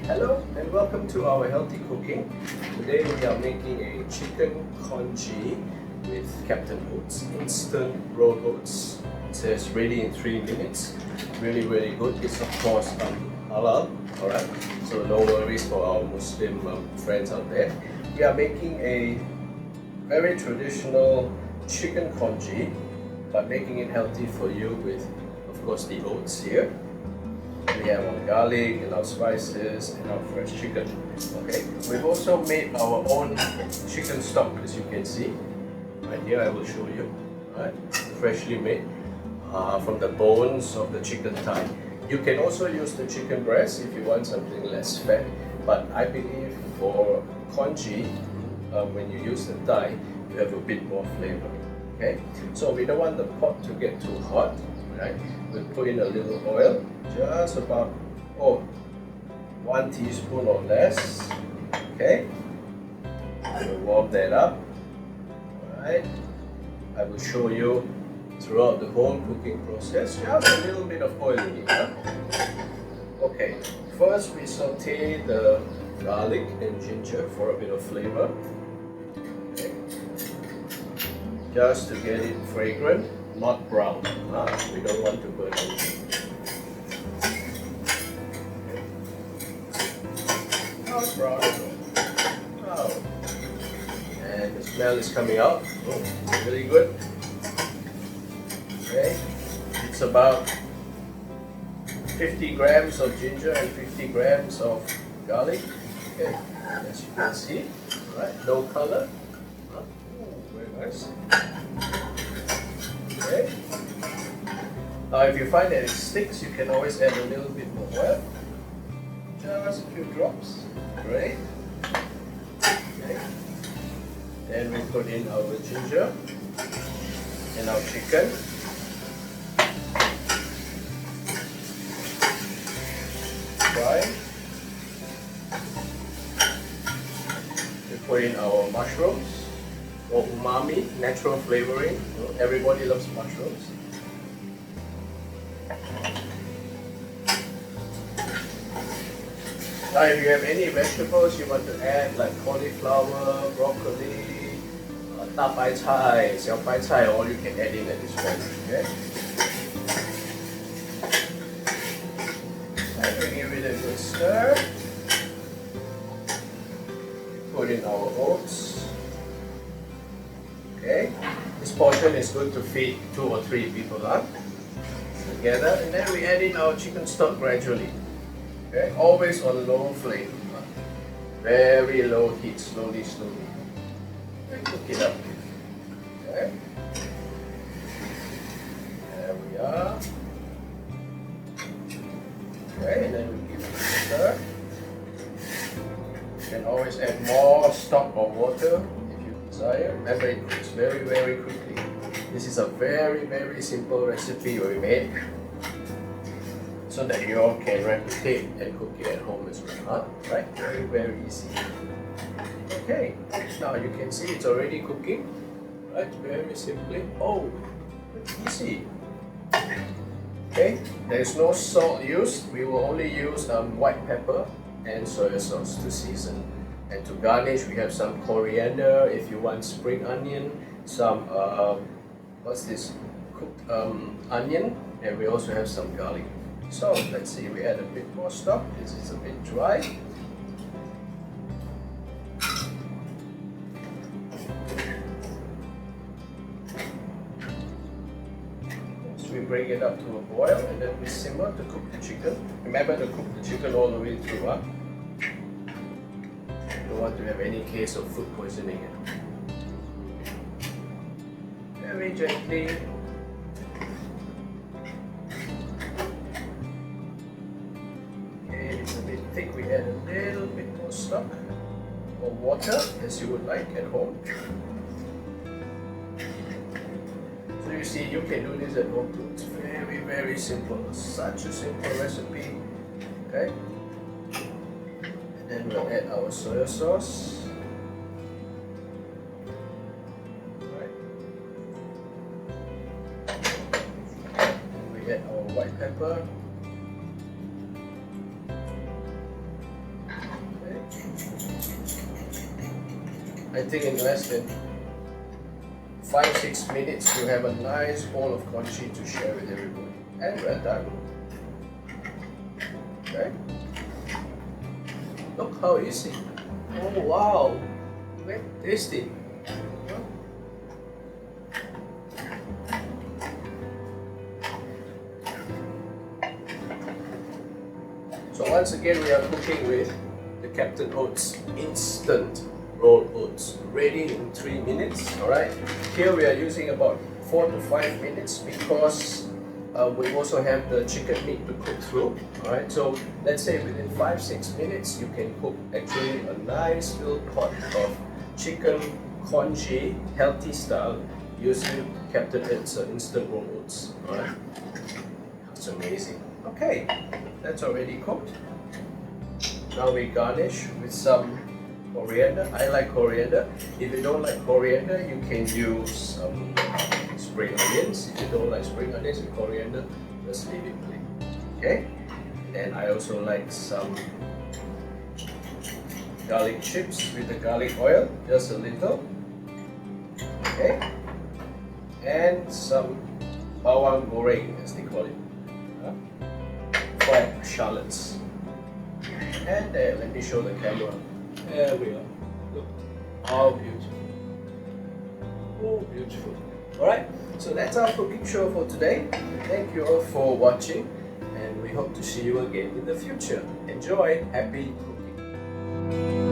Hello and welcome to our healthy cooking. Today we are making a chicken congee with Captain Oats Instant Rolled Oats. It says ready in 3 minutes. Really good. It's of course halal, alright? So no worries for our Muslim friends out there. We are making a very traditional chicken congee, but making it healthy for you with, of course, the oats here. We have our garlic and our spices and our fresh chicken. Okay, we've also made our own chicken stock, as you can see. Right here, I will show you. Right, freshly made from the bones of the chicken thigh. You can also use the chicken breast if you want something less fat. But I believe for congee, when you use the thigh, you have a bit more flavor. Okay, so we don't want the pot to get too hot. Right, we'll put in a little oil, just about 1 teaspoon or less. Okay, we'll warm that up. Alright, I will show you throughout the whole cooking process, just a little bit of oil in it. Huh? Okay, first we saute the garlic and ginger for a bit of flavor. Okay, just to get it fragrant. Not brown. We don't want to burn anything. Not brown at all. Oh. And the smell is coming out. Oh, really good. Okay. It's about 50 grams of ginger and 50 grams of garlic. Okay. As you can see. Alright, no color. Oh, very nice. Okay. Now if you find that it sticks, you can always add a little bit more oil. Just a few drops. Great. Okay. Then we put in our ginger and our chicken. Fry. We put in our mushrooms. Or umami, natural flavoring. Everybody loves mushrooms. Now if you have any vegetables you want to add, like cauliflower, broccoli, 大白菜, 小白菜, all you can add in at this point. Okay? And we give it a good stir. Put in our oats. Okay, this portion is good to feed 2 or 3 people together, and then we add in our chicken stock gradually. Okay, always on low flame, very low heat, slowly. And cook it up. Okay, there we are. Okay, and then we give it a stir. You can always add more stock or water. Remember, it cooks very quickly. This is a very simple recipe we made so that you all can replicate and cook it at home as well. Right? Very easy. Okay, now you can see it's already cooking. Right? Very simply. Oh, easy. Okay, there is no salt used. We will only use white pepper and soy sauce to season. And to garnish, we have some coriander, if you want spring onion, some, what's this, cooked onion, and we also have some garlic. So, let's see, we add a bit more stock. This is a bit dry. So we bring it up to a boil, and then we simmer to cook the chicken. Remember to cook the chicken all the way through, huh? Don't want to have any case of food poisoning. Very gently. Okay, it's a bit thick. We add a little bit more stock or water as you would like at home. So you see, you can do this at home too. It's very simple. Such a simple recipe. Okay. Then we'll add our soy sauce. Right. Then we add our white pepper. I think in less than 5-6 minutes you have a nice bowl of congee to share with everybody. And we're done. Okay. Look how easy. Oh wow, very tasty. So once again we are cooking with the Captain Oats Instant Rolled Oats, ready in 3 minutes. Alright, here we are using about 4 to 5 minutes because we also have the chicken meat to cook through. Alright, so let's say within 5-6 minutes you can cook actually a nice little pot of chicken congee, healthy style, using Captain Oats Instant Rolled Oats. Alright, it's amazing. Okay, that's already cooked. Now we garnish with some coriander. I like coriander. If you don't like coriander, you can use some spring onions. If you don't like spring onions with coriander, just leave it plain. Okay? And I also like some garlic chips with the garlic oil, just a little. Okay? And some bawang goreng, as they call it. Fried shallots. And there, let me show the camera. There we are. Look how beautiful. Oh, beautiful. Alright, so that's our cooking show for today. Thank you all for watching, and we hope to see you again in the future. Enjoy. Happy cooking.